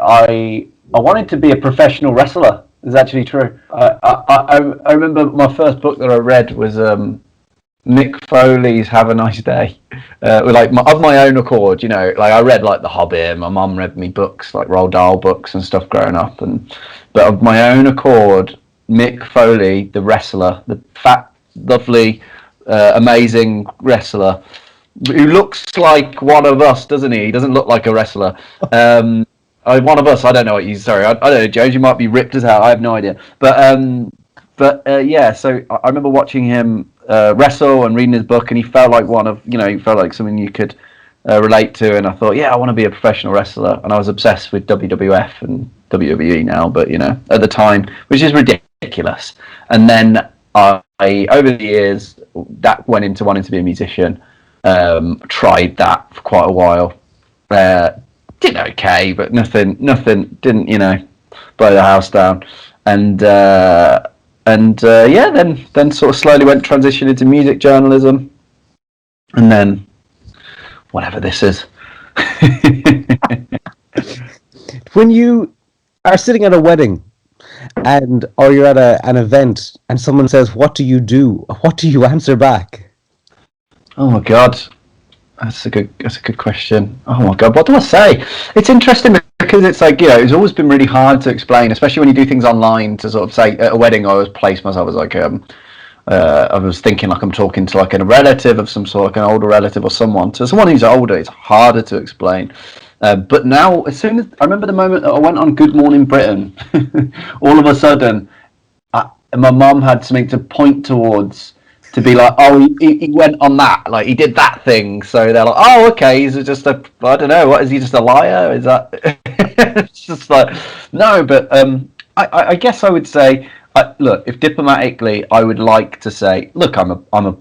I wanted to be a professional wrestler. It's actually true. I remember my first book that I read was Mick Foley's "Have a Nice Day," of my own accord. I read like The Hobbit. My mum read me books like Roald Dahl books and stuff growing up, but of my own accord, Mick Foley, the wrestler, the fat, lovely, amazing wrestler, who looks like one of us, doesn't he? He doesn't look like a wrestler. One of us. I don't know what you. Sorry, I don't know, James. You might be ripped as hell. I have no idea. But yeah. So I remember watching him wrestle and reading his book, and he felt like he felt like something you could relate to. And I thought, yeah, I want to be a professional wrestler. And I was obsessed with WWF and WWE now, but at the time, which is ridiculous. And then I over the years, that went into wanting to be a musician. Tried that for quite a while. Did okay, but nothing didn't blow the house down, and yeah, then sort of slowly transitioned into music journalism, and then whatever this is. When you are sitting at a wedding, or you're at an event, and someone says, "What do you do?" What do you answer back? Oh my God. That's a good question. Oh my God, what do I say? It's interesting because it's like, it's always been really hard to explain, especially when you do things online, to sort of say at a wedding. I always place myself as like I was thinking like I'm talking to like a relative of some sort, like an older relative or someone. To someone who's older, it's harder to explain. But now, as soon as I remember the moment that I went on Good Morning Britain, all of a sudden, my mum had something to point towards. To be like, oh, he went on that, like he did that thing. So they're like, oh, okay, he's just I don't know, what is he, just a liar? Is that? It's just like, no, but I guess I would say, look, if diplomatically, I would like to say, look, I'm a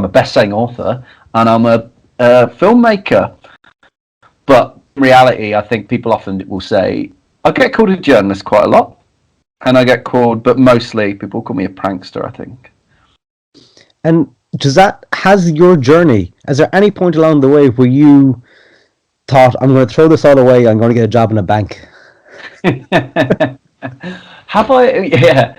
best-selling author and I'm a filmmaker. But in reality, I think people often will say, I get called a journalist quite a lot, and I get called, but mostly people call me a prankster, I think. And has your journey, is there any point along the way where you thought, I'm going to throw this all away, I'm going to get a job in a bank? Have I? Yeah.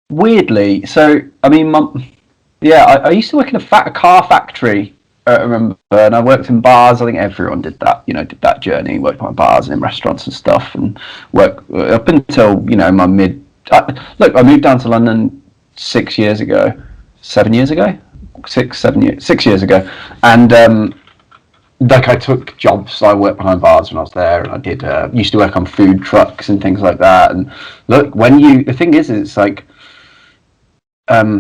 Weirdly, so, I mean, I used to work in a car factory, I remember, and I worked in bars. I think everyone did that, did that journey, worked in bars and in restaurants and stuff, and worked up until, my mid. Look, I moved down to London 6 years ago, 7 years ago, 6 years ago, and I took jobs. I worked behind bars when I was there, and I did used to work on food trucks and things like that. And look, the thing is, it's like you're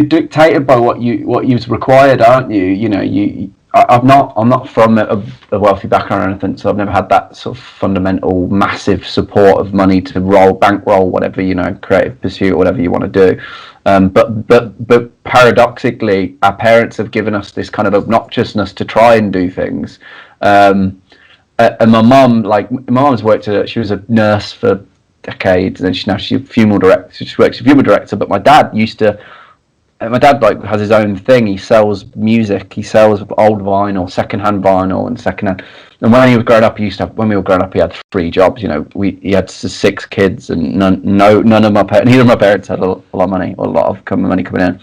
dictated by what you's required, aren't you? I'm not from a wealthy background or anything, so I've never had that sort of fundamental, massive support of money to bankroll whatever, creative pursuit or whatever you want to do. But paradoxically, our parents have given us this kind of obnoxiousness to try and do things. And my mum's worked she was a nurse for decades, and she's a funeral director. She works as a funeral director. But my dad has his own thing. He sells music. He sells old vinyl, secondhand vinyl, and secondhand. And when he was growing up, when we were growing up, he had 3 jobs. He had 6 kids, and neither of my parents had a lot of money, or a lot of money coming in,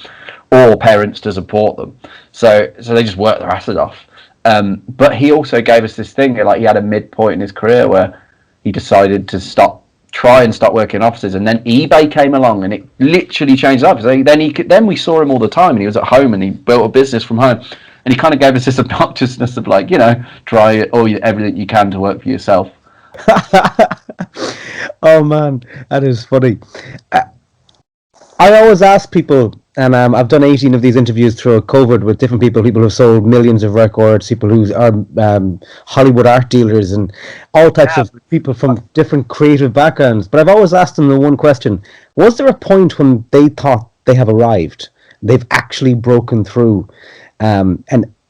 or parents to support them. So they just worked their asses off. But he also gave us this thing. Like, he had a midpoint in his career where he decided to try and start working in offices, and then eBay came along and it literally changed up. So then we saw him all the time, and he was at home and he built a business from home, and he kind of gave us this obnoxiousness of like, try everything you can to work for yourself. Oh man, that is funny. I always ask people, and I've done 18 of these interviews through COVID with different people who've sold millions of records, people who are Hollywood art dealers, and all types of people from different creative backgrounds. But I've always asked them the one question: was there a point when they thought they have arrived, they've actually broken through? And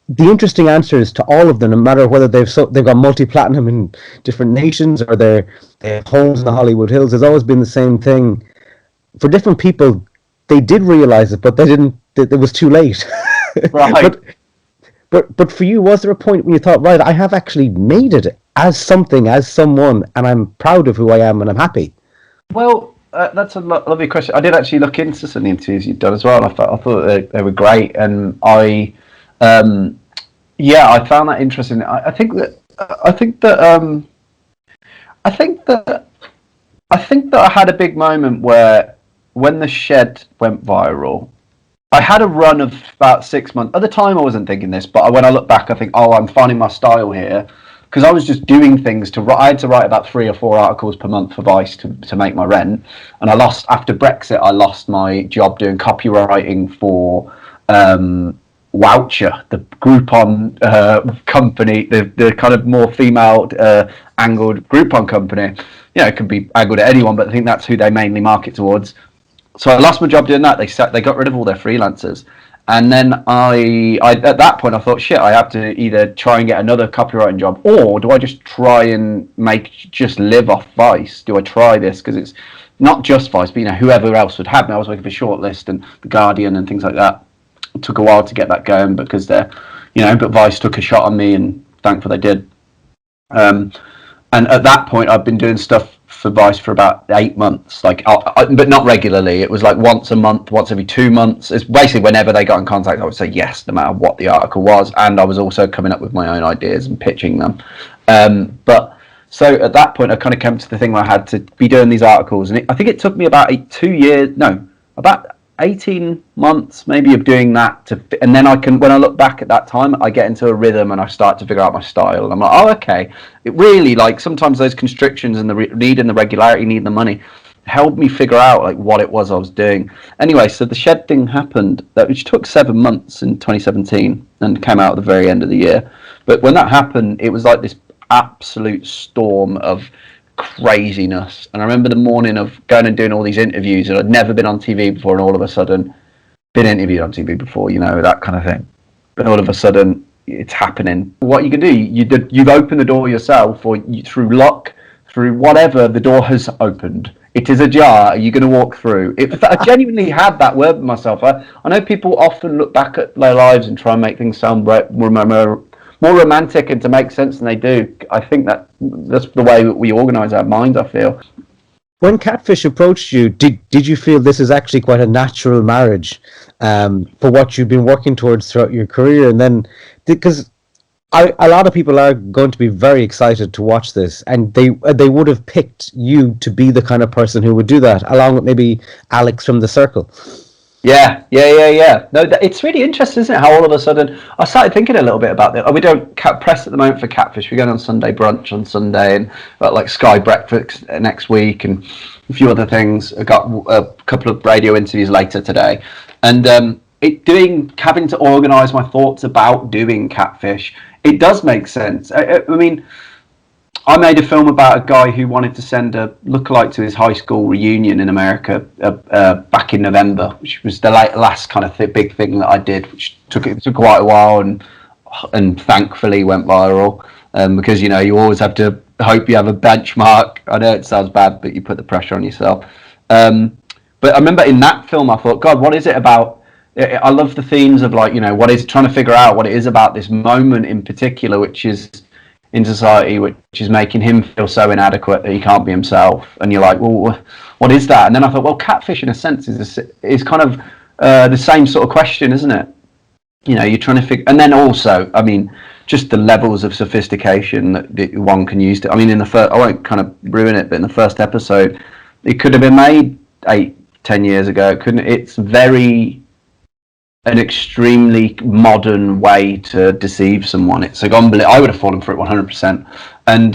the interesting answers to all of them, no matter whether they've got multi-platinum in different nations or they have homes in the Hollywood Hills, has always been the same thing. For different people, they did realize it, but they didn't. It was too late. Right. But for you, was there a point when you thought, right, I have actually made it as something, as someone, and I'm proud of who I am, and I'm happy? Well, that's a lovely question. I did actually look into some of the interviews you've done as well. And I thought they were great, and yeah, I found that interesting. I think that I had a big moment where when the shed went viral, I had a run of about 6 months. At the time, I wasn't thinking this, but when I look back, I think, oh, I'm finding my style here. Because I was just doing things I had to write about 3 or 4 articles per month for Vice to make my rent. And after Brexit, I lost my job doing copywriting for Woucher, the Groupon company, the kind of more female angled Groupon company. It can be angled at anyone, but I think that's who they mainly market towards. So I lost my job doing that. They got rid of all their freelancers, and then I at that point I thought, shit, I have to either try and get another copywriting job, or do I just try and just live off Vice? Do I try this, because it's not just Vice, but whoever else would have me. I was working for Shortlist and The Guardian and things like that. It took a while to get that going because but Vice took a shot on me, and thankfully they did. And at that point, I'd been doing stuff for Vice for about 8 months, but not regularly. It was like once a month, once every 2 months. It's basically whenever they got in contact, I would say yes, no matter what the article was, and I was also coming up with my own ideas and pitching them. But so at that point, I kind of came to the thing where I had to be doing these articles, and I think it took me about 18 months maybe of doing that and then when I look back at that time, I get into a rhythm and I start to figure out my style, and I'm like, oh, okay, it really, sometimes those constrictions and the need and the regularity, need the money, helped me figure out what it was I was doing. Anyway, so the shed thing happened, which took 7 months in 2017 and came out at the very end of the year. But when that happened, it was like this absolute storm of craziness. And I remember the morning of going and doing all these interviews, and I'd never been on TV before, and all of a sudden been interviewed on TV before, that kind of thing. But all of a sudden it's happening. What you can do, you've opened the door yourself, or through luck, through whatever, the door has opened. It is ajar. Are you going to walk through? I genuinely had that word with myself. I know people often look back at their lives and try and make things sound more romantic and to make sense than they do. I think that's the way we organise our minds, I feel. When Catfish approached you, did you feel this is actually quite a natural marriage for what you've been working towards throughout your career? And then, because a lot of people are going to be very excited to watch this, and they would have picked you to be the kind of person who would do that, along with maybe Alex from The Circle. Yeah. No, it's really interesting, isn't it? How all of a sudden I started thinking a little bit about this. We don't press at the moment for Catfish. We're going on Sunday brunch on Sunday, and got Sky Breakfast next week, and a few other things. I got a couple of radio interviews later today, and having to organise my thoughts about doing Catfish. It does make sense. I mean, I made a film about a guy who wanted to send a lookalike to his high school reunion in America back in November, which was the last kind of big thing that I did, which took quite a while and thankfully went viral, because you always have to hope you have a benchmark. I know it sounds bad, but you put the pressure on yourself. But I remember in that film, I thought, God, what is it about? I love the themes of what is trying to figure out what it is about this moment in particular, which is in society, which is making him feel so inadequate that he can't be himself. And you're like, well, what is that? And then I thought, well, Catfish in a sense is kind of the same sort of question, isn't it? You're trying to figure, and then also, I mean, just the levels of sophistication that one can use I mean, in the first, I won't kind of ruin it, but in the first episode, it could have been made 8-10 years ago. It's an extremely modern way to deceive someone. It's unbelievable. I would have fallen for it 100%. And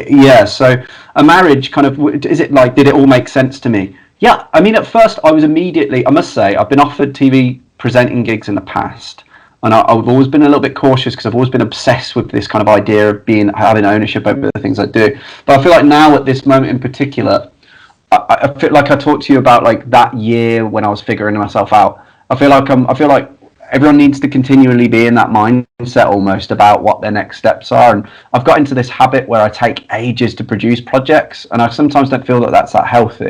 yeah, so a marriage kind of, did it all make sense to me? Yeah, I mean, at first I was immediately, I must say, I've been offered TV presenting gigs in the past, and I've always been a little bit cautious because I've always been obsessed with this kind of idea of having ownership over the things I do. But I feel like now at this moment in particular, I feel like I talked to you about that year when I was figuring myself out. I feel like everyone needs to continually be in that mindset almost about what their next steps are. And I've got into this habit where I take ages to produce projects, and I sometimes don't feel that that's that healthy.